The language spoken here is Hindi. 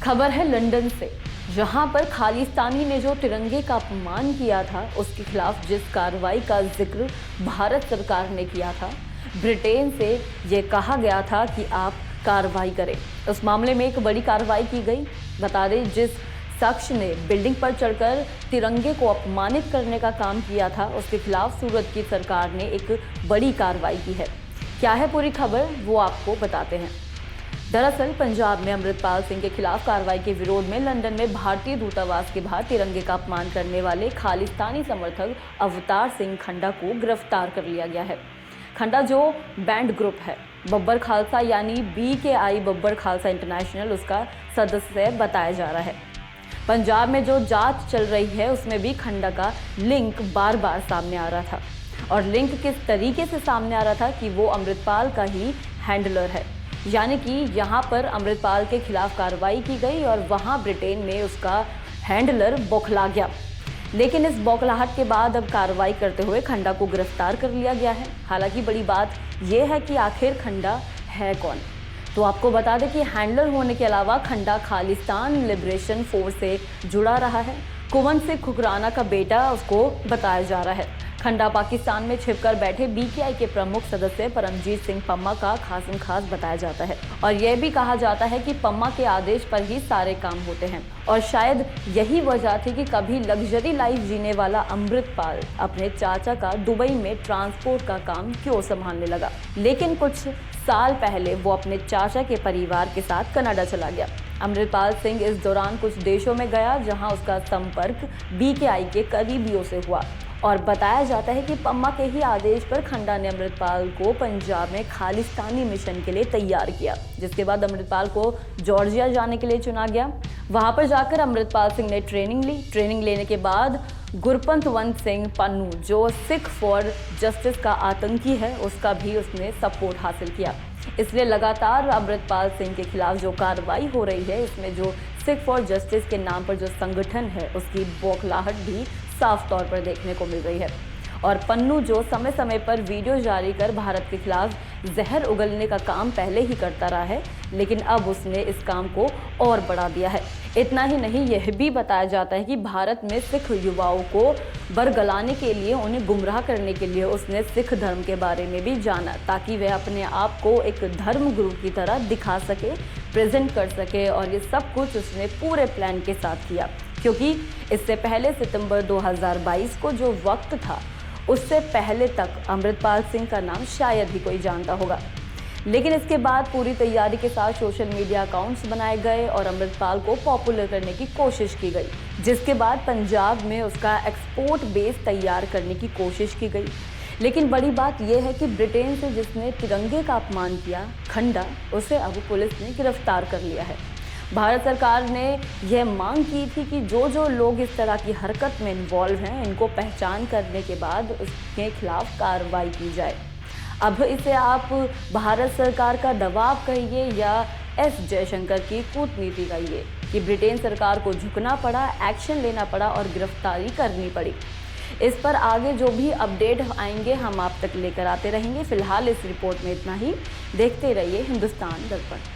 खबर है लंदन से, जहां पर खालिस्तानी ने जो तिरंगे का अपमान किया था उसके खिलाफ जिस कार्रवाई का जिक्र भारत सरकार ने किया था, ब्रिटेन से ये कहा गया था कि आप कार्रवाई करें। उस मामले में एक बड़ी कार्रवाई की गई। बता दें, जिस शख्स ने बिल्डिंग पर चढ़कर तिरंगे को अपमानित करने का काम किया था उसके खिलाफ सूरत की सरकार ने एक बड़ी कार्रवाई की है। क्या है पूरी खबर, वो आपको बताते हैं। दरअसल पंजाब में अमृतपाल सिंह के खिलाफ कार्रवाई के विरोध में लंदन में भारतीय दूतावास के बाहर तिरंगे का अपमान करने वाले खालिस्तानी समर्थक अवतार सिंह खंडा को गिरफ्तार कर लिया गया है। खंडा जो बैंड ग्रुप है बब्बर खालसा यानी BKI बब्बर खालसा इंटरनेशनल, उसका सदस्य बताया जा रहा है। पंजाब में जो जांच चल रही है उसमें भी खंडा का लिंक बार बार सामने आ रहा था, और लिंक किस तरीके से सामने आ रहा था कि वो अमृतपाल का ही हैंडलर है, यानी कि यहाँ पर अमृतपाल के खिलाफ कार्रवाई की गई और वहाँ ब्रिटेन में उसका हैंडलर बौखला गया। लेकिन इस बौखलाहट के बाद अब कार्रवाई करते हुए खंडा को गिरफ्तार कर लिया गया है। हालांकि बड़ी बात यह है कि आखिर खंडा है कौन। तो आपको बता दें कि हैंडलर होने के अलावा खंडा खालिस्तान लिबरेशन फोर्स से जुड़ा रहा है। कुंवर सिंह खुराना का बेटा उसको बताया जा रहा है। खंडा पाकिस्तान में छिपकर बैठे BKI के प्रमुख सदस्य परमजीत सिंह पम्मा का खासम खास बताया जाता है, और यह भी कहा जाता है कि पम्मा के आदेश पर ही सारे काम होते हैं। और शायद यही वजह थी कि कभी लग्जरी लाइफ जीने वाला अमृतपाल अपने चाचा का दुबई में ट्रांसपोर्ट का काम क्यों संभालने लगा। लेकिन कुछ साल पहले वो अपने चाचा के परिवार के साथ कनाडा चला गया। अमृतपाल सिंह इस दौरान कुछ देशों में गया जहां उसका संपर्क BKI के करीबियों से हुआ, और बताया जाता है कि पम्मा के ही आदेश पर खंडा ने अमृतपाल को पंजाब में खालिस्तानी मिशन के लिए तैयार किया, जिसके बाद अमृतपाल को जॉर्जिया जाने के लिए चुना गया। वहां पर जाकर अमृतपाल सिंह ने ट्रेनिंग ली। ट्रेनिंग लेने के बाद गुरपंतवंत सिंह पन्नू, जो सिख फॉर जस्टिस का आतंकी है, उसका भी उसने सपोर्ट हासिल किया। इसलिए लगातार अमृतपाल सिंह के खिलाफ जो कार्रवाई हो रही है, इसमें जो सिख फॉर जस्टिस के नाम पर जो संगठन है उसकी बौखलाहट भी साफ तौर पर देखने को मिल रही है। और पन्नू जो समय समय पर वीडियो जारी कर भारत के खिलाफ जहर उगलने का काम पहले ही करता रहा है, लेकिन अब उसने इस काम को और बढ़ा दिया है। इतना ही नहीं, यह भी बताया जाता है कि भारत में सिख युवाओं को बरगलाने के लिए, उन्हें गुमराह करने के लिए उसने सिख धर्म के बारे में भी जाना, ताकि वह अपने आप को एक धर्म गुरु की तरह दिखा सके, प्रेजेंट कर सके। और ये सब कुछ उसने पूरे प्लान के साथ किया, क्योंकि इससे पहले सितंबर 2022 को जो वक्त था, उससे पहले तक अमृतपाल सिंह का नाम शायद ही कोई जानता होगा। लेकिन इसके बाद पूरी तैयारी के साथ सोशल मीडिया अकाउंट्स बनाए गए और अमृतपाल को पॉपुलर करने की कोशिश की गई, जिसके बाद पंजाब में उसका एक्सपोर्ट बेस तैयार करने की कोशिश की गई। लेकिन बड़ी बात यह है कि ब्रिटेन से जिसने तिरंगे का अपमान किया, खंडा, उसे अब पुलिस ने गिरफ्तार कर लिया है। भारत सरकार ने यह मांग की थी कि जो लोग इस तरह की हरकत में इन्वॉल्व हैं, इनको पहचान करने के बाद उसके खिलाफ कार्रवाई की जाए। अब इसे आप भारत सरकार का दबाव कहिए या S जयशंकर की कूटनीति कहिए कि ब्रिटेन सरकार को झुकना पड़ा, एक्शन लेना पड़ा और गिरफ्तारी करनी पड़ी। इस पर आगे जो भी अपडेट आएंगे हम आप तक लेकर आते रहेंगे। फिलहाल इस रिपोर्ट में इतना ही। देखते रहिए हिंदुस्तान दर्पण।